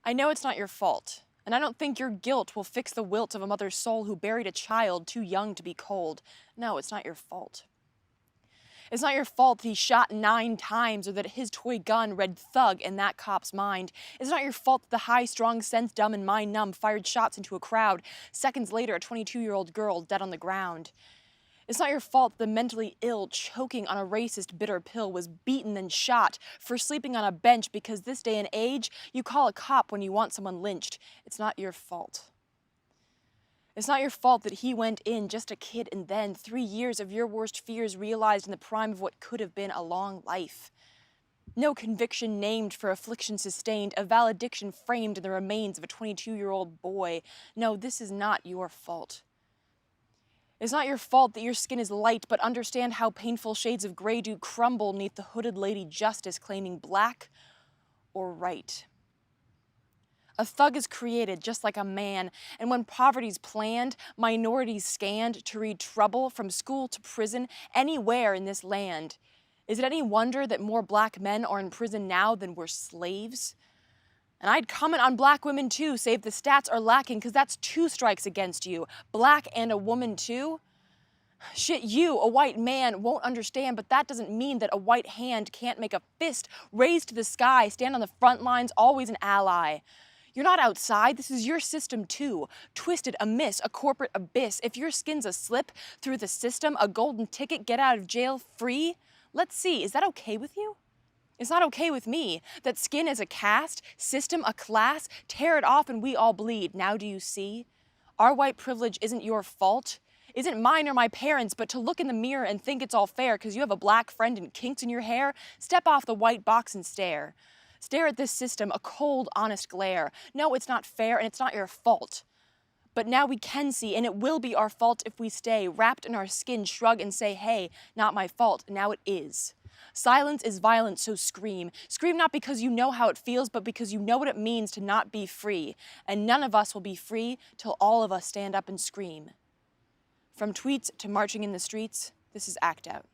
I know it's not your fault, and I don't think your guilt will fix the wilt of a mother's soul who buried a child too young to be cold. No, it's not your fault. It's not your fault that he shot 9 times or that his toy gun read thug in that cop's mind. It's not your fault that the high, strong, sense dumb and mind numb fired shots into a crowd. Seconds later, a 22-year-old girl dead on the ground. It's not your fault that the mentally ill, choking on a racist bitter pill, was beaten and shot for sleeping on a bench because this day and age, you call a cop when you want someone lynched. It's not your fault. It's not your fault that he went in just a kid and then 3 years of your worst fears realized in the prime of what could have been a long life. No conviction named for affliction sustained, a valediction framed in the remains of a 22-year-old boy. No, this is not your fault. It's not your fault that your skin is light, but understand how painful shades of gray do crumble neath the hooded lady justice claiming black or right. A thug is created just like a man, and when poverty's planned, minorities scanned to read trouble from school to prison anywhere in this land. Is it any wonder that more black men are in prison now than were slaves? And I'd comment on black women too, save the stats are lacking, because that's 2 strikes against you. Black and a woman too? Shit, you, a white man, won't understand, but that doesn't mean that a white hand can't make a fist raised to the sky, stand on the front lines, always an ally. You're not outside, this is your system too. Twisted amiss, a corporate abyss. If your skin's a slip through the system, a golden ticket, get out of jail free, let's see, is that okay with you? It's not okay with me. That skin is a caste, system a class, tear it off and we all bleed. Now do you see? Our white privilege isn't your fault. Isn't mine or my parents', but to look in the mirror and think it's all fair because you have a black friend and kinks in your hair, step off the white box and stare. Stare at this system, a cold, honest glare. No, it's not fair and it's not your fault. But now we can see, and it will be our fault if we stay wrapped in our skin, shrug and say, hey, not my fault. Now it is. Silence is violence, so scream. Scream not because you know how it feels, but because you know what it means to not be free. And none of us will be free till all of us stand up and scream. From tweets to marching in the streets, this is ACT OUT.